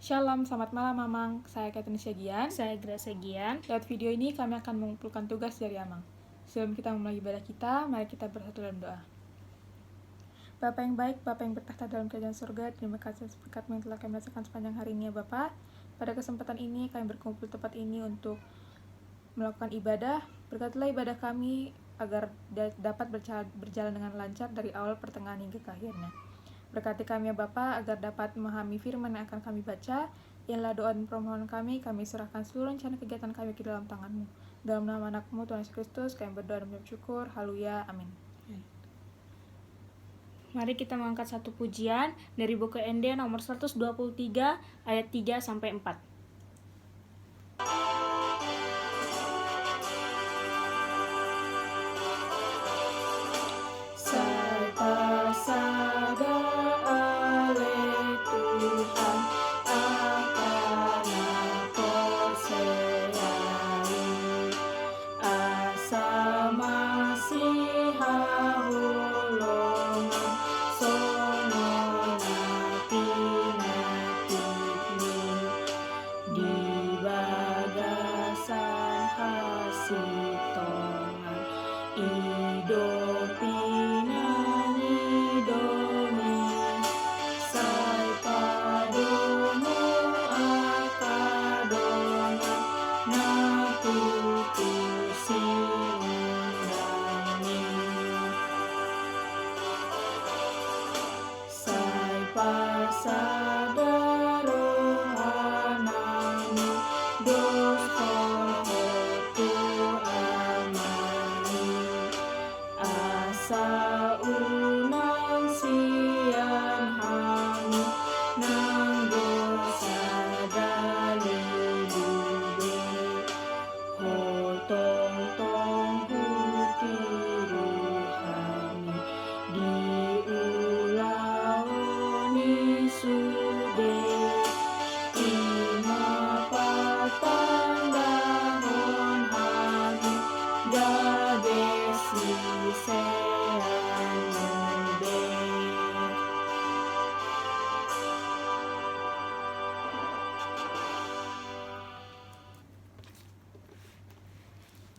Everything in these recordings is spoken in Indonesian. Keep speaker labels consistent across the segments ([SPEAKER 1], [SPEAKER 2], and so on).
[SPEAKER 1] Shalom, selamat malam Mamang. Saya Katenisha Gian.
[SPEAKER 2] Saya Grace Gian.
[SPEAKER 1] Lewat video ini kami akan mengumpulkan tugas dari Amang. Sebelum kita memulai ibadah kita, mari kita bersatu dalam doa. Bapa yang baik, Bapa yang bertahta dalam kerajaan surga, terima kasih atas berkat-Mu yang telah kami rasakan sepanjang hari ini ya Bapa. Pada kesempatan ini kami berkumpul tempat ini untuk melakukan ibadah. Berkatilah ibadah kami agar dapat berjalan dengan lancar dari awal pertengahan hingga ke akhirnya. Berkati kami ya Bapa agar dapat memahami firman yang akan kami baca. Ialah doa dan permohonan kami serahkan seluruh rencana kegiatan kami ke dalam tangan-Mu. Dalam nama anak-Mu Tuhan Yesus Kristus kami berdoa dan bersyukur. Haleluya, amin.
[SPEAKER 2] Mari kita mengangkat satu pujian dari buku ND nomor 123 ayat 3 sampai 4.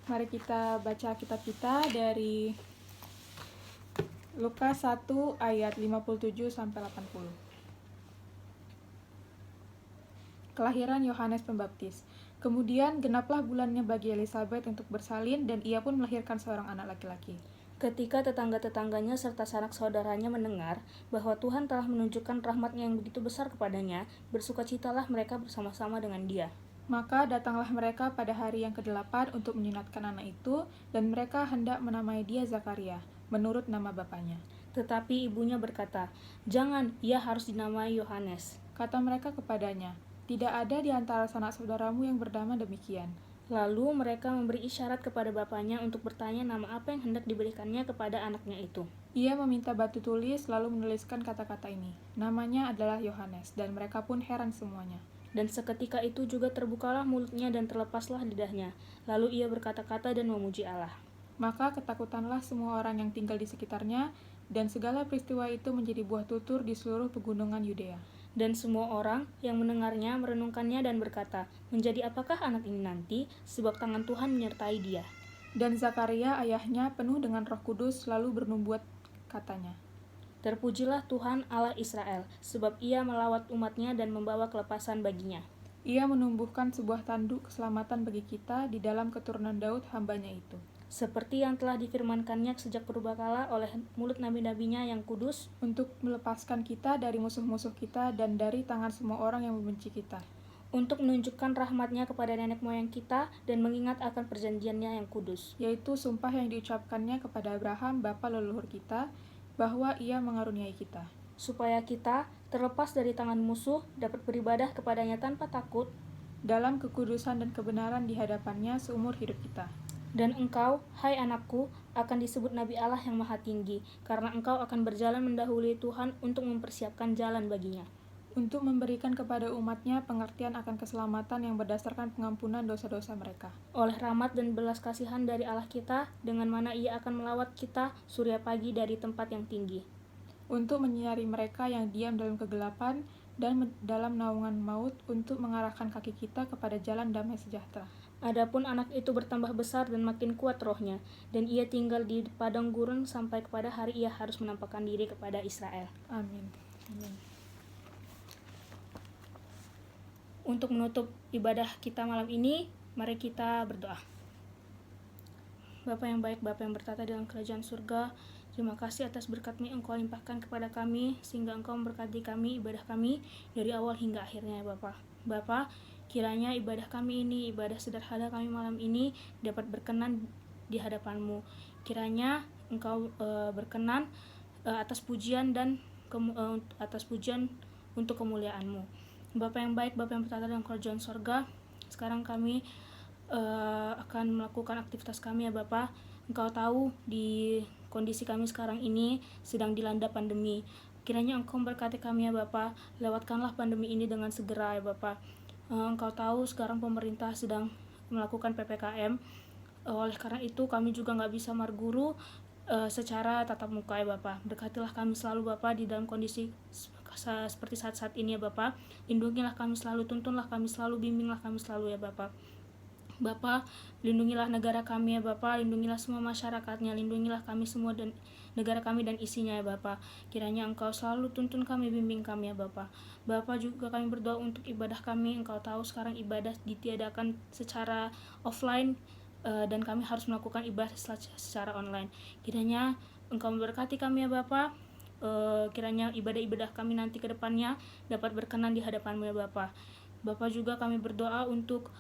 [SPEAKER 1] Mari kita baca kitab kita dari Lukas 1 ayat 57 sampai 80. Kelahiran Yohanes Pembaptis. Kemudian genaplah bulannya bagi Elisabet untuk bersalin dan ia pun melahirkan seorang anak laki-laki.
[SPEAKER 2] Ketika tetangga-tetangganya serta sanak saudaranya mendengar bahwa Tuhan telah menunjukkan rahmat-Nya yang begitu besar kepadanya, bersukacitalah mereka bersama-sama dengan dia.
[SPEAKER 1] Maka datanglah mereka pada hari yang ke-8 untuk menyunatkan anak itu, dan mereka hendak menamai dia Zakaria, menurut nama bapaknya.
[SPEAKER 2] Tetapi ibunya berkata, "Jangan, ia harus dinamai Yohanes."
[SPEAKER 1] Kata mereka kepadanya, "Tidak ada di antara sanak saudaramu yang bernama demikian."
[SPEAKER 2] Lalu mereka memberi isyarat kepada bapaknya untuk bertanya nama apa yang hendak diberikannya kepada anaknya itu.
[SPEAKER 1] Ia meminta batu tulis lalu menuliskan kata-kata ini, "Namanya adalah Yohanes," dan mereka pun heran semuanya.
[SPEAKER 2] Dan seketika itu juga terbukalah mulutnya dan terlepaslah lidahnya. Lalu ia berkata-kata dan memuji Allah.
[SPEAKER 1] Maka ketakutanlah semua orang yang tinggal di sekitarnya, dan segala peristiwa itu menjadi buah tutur di seluruh pegunungan Yudea.
[SPEAKER 2] Dan semua orang yang mendengarnya merenungkannya dan berkata, "Menjadi apakah anak ini nanti, sebab tangan Tuhan menyertai dia?"
[SPEAKER 1] Dan Zakaria ayahnya penuh dengan Roh Kudus lalu bernubuat katanya,
[SPEAKER 2] "Terpujilah Tuhan Allah Israel, sebab ia melawat umatnya dan membawa kelepasan baginya.
[SPEAKER 1] Ia menumbuhkan sebuah tanduk keselamatan bagi kita di dalam keturunan Daud hambanya itu.
[SPEAKER 2] Seperti yang telah difirmankannya sejak purbakala oleh mulut nabi-nabinya yang kudus,
[SPEAKER 1] untuk melepaskan kita dari musuh-musuh kita dan dari tangan semua orang yang membenci kita,
[SPEAKER 2] untuk menunjukkan rahmat-Nya kepada nenek moyang kita dan mengingat akan perjanjian-Nya yang kudus,
[SPEAKER 1] yaitu sumpah yang diucapkannya kepada Abraham bapa leluhur kita, bahwa ia mengaruniai kita,
[SPEAKER 2] supaya kita, terlepas dari tangan musuh, dapat beribadah kepadanya tanpa takut,
[SPEAKER 1] dalam kekudusan dan kebenaran di hadapannya seumur hidup kita.
[SPEAKER 2] Dan engkau, hai anakku, akan disebut Nabi Allah yang Maha Tinggi, karena engkau akan berjalan mendahului Tuhan untuk mempersiapkan jalan baginya,
[SPEAKER 1] untuk memberikan kepada umatnya pengertian akan keselamatan yang berdasarkan pengampunan dosa-dosa mereka.
[SPEAKER 2] oleh rahmat dan belas kasihan dari Allah kita, dengan mana Ia akan melawat kita surya pagi dari tempat yang tinggi,
[SPEAKER 1] Untuk menyinari mereka yang diam dalam kegelapan dan dalam naungan maut untuk mengarahkan kaki kita kepada jalan damai sejahtera.
[SPEAKER 2] Adapun anak itu bertambah besar dan makin kuat rohnya, dan ia tinggal di padang gurun sampai kepada hari ia harus menampakkan diri kepada Israel.
[SPEAKER 1] Amin.
[SPEAKER 2] Untuk menutup ibadah kita malam ini, mari kita berdoa. Bapa yang baik, Bapa yang bertata dalam kerajaan surga, terima kasih atas berkat-Mu yang Engkau limpahkan kepada kami, sehingga Engkau memberkati kami, ibadah kami, dari awal hingga akhirnya ya Bapa. Bapa, kiranya ibadah kami ini, ibadah sederhana kami malam ini, dapat berkenan di hadapan-Mu. Kiranya Engkau berkenan atas pujian dan atas pujian untuk kemuliaan-Mu. Bapa yang baik, Bapa yang bertata dalam kerajaan surga, sekarang kami akan melakukan aktivitas kami ya Bapa. Engkau tahu di kondisi kami sekarang ini sedang dilanda pandemi. Kiranya Engkau memberkati kami ya Bapa. Lewatkanlah pandemi ini dengan segera ya Bapa. Engkau tahu sekarang pemerintah sedang melakukan PPKM. Oleh karena itu kami juga nggak bisa marguru secara tatap muka ya Bapa. Berkatilah kami selalu Bapa di dalam kondisi seperti saat-saat ini ya Bapa. Lindungilah kami selalu, tuntunlah kami selalu, bimbinglah kami selalu ya Bapa. Bapa, lindungilah negara kami ya Bapa, lindungilah semua masyarakatnya, lindungilah kami semua dan negara kami dan isinya ya Bapa. Kiranya Engkau selalu tuntun kami, bimbing kami ya Bapa. Bapa, juga kami berdoa untuk ibadah kami. Engkau tahu sekarang ibadah ditiadakan secara offline dan kami harus melakukan ibadah secara online. Kiranya Engkau memberkati kami ya Bapa. Kiranya ibadah-ibadah kami nanti ke depannya dapat berkenan di hadapan-Mu ya Bapa. Bapa, juga kami berdoa untuk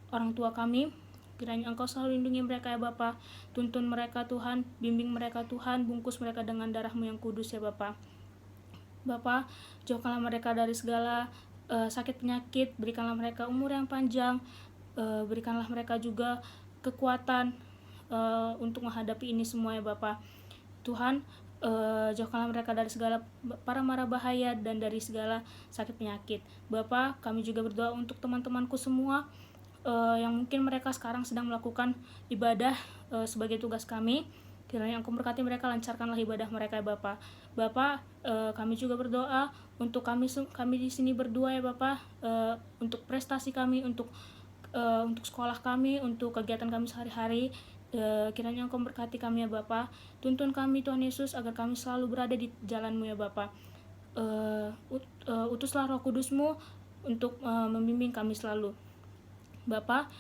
[SPEAKER 2] orang tua kami. Kiranya Engkau selalu lindungi mereka ya Bapa. Tuntun mereka Tuhan, bimbing mereka Tuhan, bungkus mereka dengan darah-Mu yang kudus ya Bapa. Bapa, jauhkanlah mereka dari segala sakit penyakit, berikanlah mereka umur yang panjang, berikanlah mereka juga kekuatan untuk menghadapi ini semua ya Bapa. Tuhan, jauhkanlah mereka dari segala mara bahaya dan dari segala sakit penyakit. Bapa, kami juga berdoa untuk teman-temanku semua yang mungkin mereka sekarang sedang melakukan ibadah sebagai tugas kami. Kiranya Engkau berkati mereka, lancarkanlah ibadah mereka ya Bapa. Bapa, kami juga berdoa untuk kami di sini berdua ya Bapa, untuk prestasi kami, untuk sekolah kami, untuk kegiatan kami sehari-hari. Kiranya Engkau berkati kami ya Bapa. Tuntun kami Tuhan Yesus agar kami selalu berada di jalan-Mu ya Bapa. Utuslah Roh Kudus-Mu untuk membimbing kami selalu. Bapa,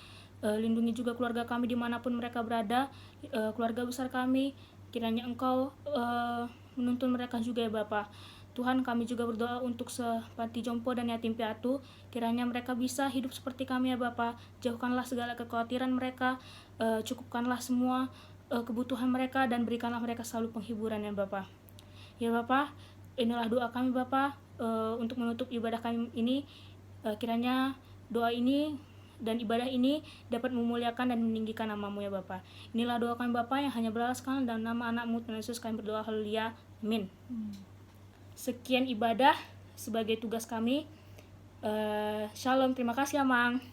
[SPEAKER 2] lindungi juga keluarga kami dimanapun mereka berada, keluarga besar kami. Kiranya Engkau menuntun mereka juga ya Bapa. Tuhan, kami juga berdoa untuk sepanti jompo dan yatim piatu. Kiranya mereka bisa hidup seperti kami ya Bapa. Jauhkanlah segala kekhawatiran mereka, cukupkanlah semua kebutuhan mereka, dan berikanlah mereka selalu penghiburan ya Bapa. Ya Bapa, inilah doa kami Bapa untuk menutup ibadah kami ini. Kiranya doa ini dan ibadah ini dapat memuliakan dan meninggikan nama-Mu ya Bapa. Inilah doa kami Bapa yang hanya beralaskan dalam nama anak-Mu Tuhan Yesus kami berdoa, haleluya, amin. Sekian ibadah sebagai tugas kami. Shalom, terima kasih Amang.